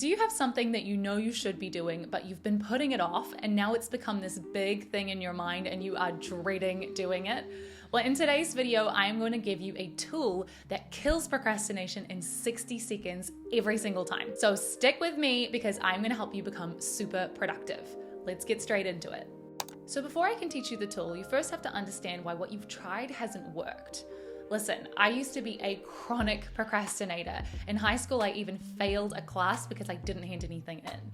Do you have something that you know you should be doing, but you've been putting it off and now it's become this big thing in your mind and you are dreading doing it? Well, in today's video, I'm going to give you a tool that kills procrastination in 60 seconds every single time. So stick with me because I'm going to help you become super productive. Let's get straight into it. So before I can teach you the tool, you first have to understand why what you've tried hasn't worked. Listen, I used to be a chronic procrastinator. In high school, I even failed a class because I didn't hand anything in.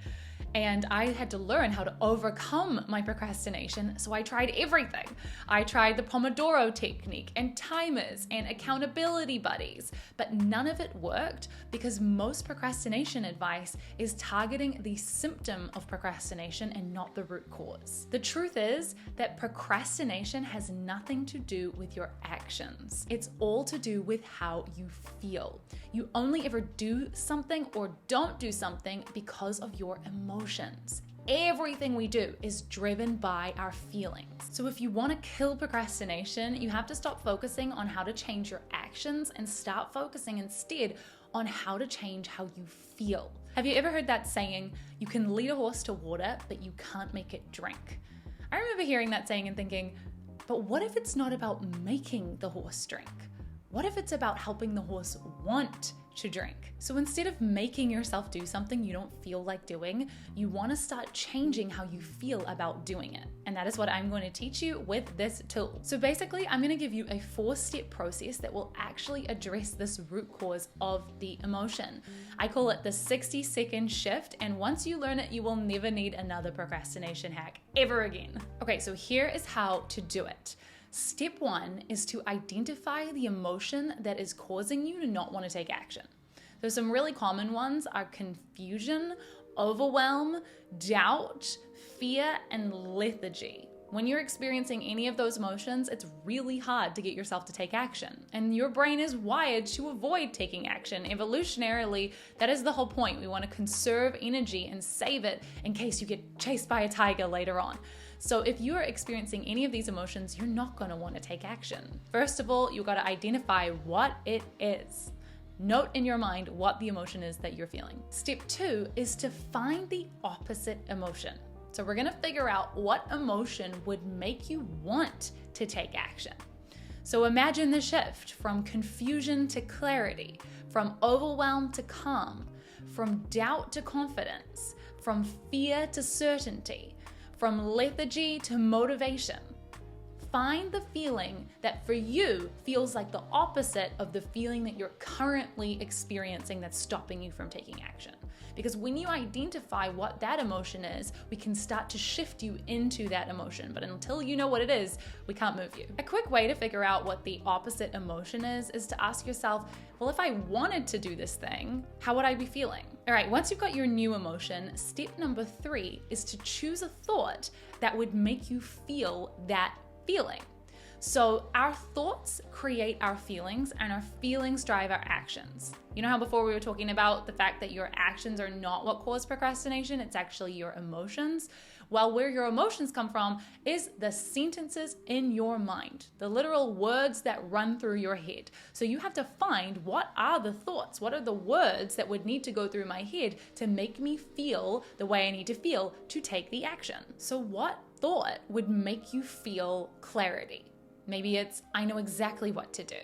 And I had to learn how to overcome my procrastination, so I tried everything. I tried the Pomodoro technique and timers and accountability buddies, but none of it worked because most procrastination advice is targeting the symptom of procrastination and not the root cause. The truth is that procrastination has nothing to do with your actions. It's all to do with how you feel. You only ever do something or don't do something because of your emotions. Everything we do is driven by our feelings. So if you want to kill procrastination, you have to stop focusing on how to change your actions and start focusing instead on how to change how you feel. Have you ever heard that saying, you can lead a horse to water, but you can't make it drink? I remember hearing that saying and thinking, but what if it's not about making the horse drink? What if it's about helping the horse want to drink? So instead of making yourself do something you don't feel like doing, you want to start changing how you feel about doing it. And that is what I'm going to teach you with this tool. So basically, I'm going to give you a 4-step process that will actually address this root cause of the emotion. I call it the 60-second shift. And once you learn it, you will never need another procrastination hack ever again. Okay, so here is how to do it. Step 1 is to identify the emotion that is causing you to not want to take action. So some really common ones are confusion, overwhelm, doubt, fear, and lethargy. When you're experiencing any of those emotions, it's really hard to get yourself to take action. And your brain is wired to avoid taking action. Evolutionarily, that is the whole point. We want to conserve energy and save it in case you get chased by a tiger later on. So if you are experiencing any of these emotions, you're not going to want to take action. First of all, you've got to identify what it is. Note in your mind what the emotion is that you're feeling. Step 2 is to find the opposite emotion. So we're going to figure out what emotion would make you want to take action. So imagine the shift from confusion to clarity, from overwhelm to calm, from doubt to confidence, from fear to certainty, from lethargy to motivation. Find the feeling that for you feels like the opposite of the feeling that you're currently experiencing that's stopping you from taking action. Because when you identify what that emotion is, we can start to shift you into that emotion. But until you know what it is, we can't move you. A quick way to figure out what the opposite emotion is to ask yourself, well, if I wanted to do this thing, how would I be feeling? All right, once you've got your new emotion, step number 3 is to choose a thought that would make you feel that feeling. So our thoughts create our feelings and our feelings drive our actions. You know how before we were talking about the fact that your actions are not what cause procrastination, it's actually your emotions? Well, where your emotions come from is the sentences in your mind, the literal words that run through your head. So you have to find what are the thoughts, what are the words that would need to go through my head to make me feel the way I need to feel to take the action. So what thought would make you feel clarity? Maybe it's, I know exactly what to do.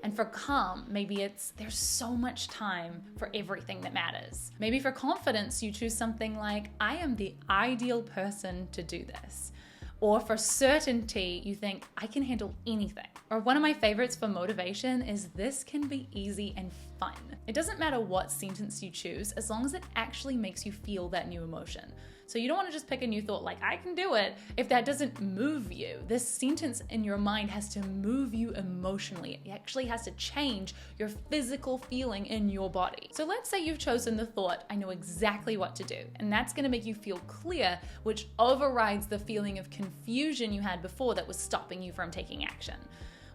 And for calm, maybe it's, there's so much time for everything that matters. Maybe for confidence, you choose something like, I am the ideal person to do this. Or for certainty, you think, I can handle anything. Or one of my favorites for motivation is, this can be easy and fun. It doesn't matter what sentence you choose, as long as it actually makes you feel that new emotion. So you don't want to just pick a new thought like, I can do it, if that doesn't move you. This sentence in your mind has to move you emotionally. It actually has to change your physical feeling in your body. So let's say you've chosen the thought, I know exactly what to do. And that's going to make you feel clear, which overrides the feeling of confusion you had before that was stopping you from taking action.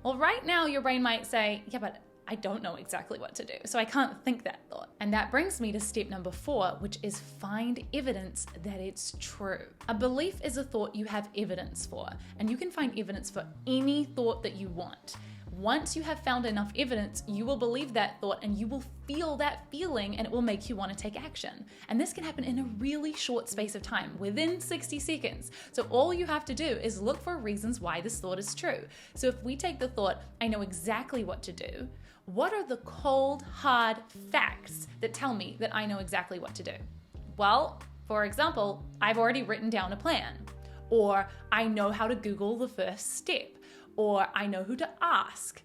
Well, right now your brain might say, yeah, but I don't know exactly what to do, so I can't think that thought. And that brings me to step number 4, which is find evidence that it's true. A belief is a thought you have evidence for, and you can find evidence for any thought that you want. Once you have found enough evidence, you will believe that thought and you will feel that feeling, and it will make you want to take action. And this can happen in a really short space of time, within 60 seconds. So all you have to do is look for reasons why this thought is true. So if we take the thought, I know exactly what to do, what are the cold, hard facts that tell me that I know exactly what to do? Well, for example, I've already written down a plan, or I know how to Google the first step, or I know who to ask.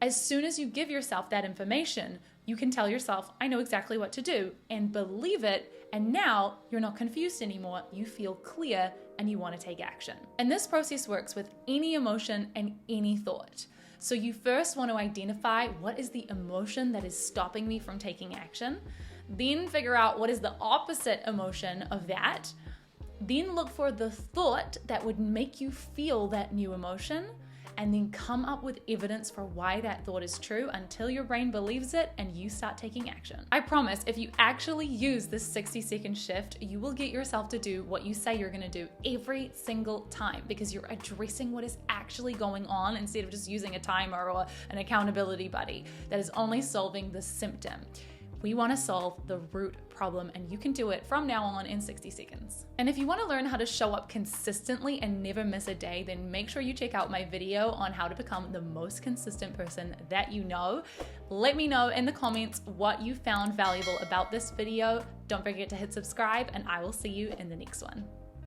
As soon as you give yourself that information, you can tell yourself, I know exactly what to do, and believe it, and now you're not confused anymore. You feel clear and you want to take action. And this process works with any emotion and any thought. So you first want to identify what is the emotion that is stopping me from taking action, then figure out what is the opposite emotion of that, then look for the thought that would make you feel that new emotion, and then come up with evidence for why that thought is true until your brain believes it and you start taking action. I promise, if you actually use this 60-second shift, you will get yourself to do what you say you're gonna do every single time, because you're addressing what is actually going on instead of just using a timer or an accountability buddy that is only solving the symptom. We want to solve the root problem, and you can do it from now on in 60 seconds. And if you want to learn how to show up consistently and never miss a day, then make sure you check out my video on how to become the most consistent person that you know. Let me know in the comments what you found valuable about this video. Don't forget to hit subscribe, and I will see you in the next one.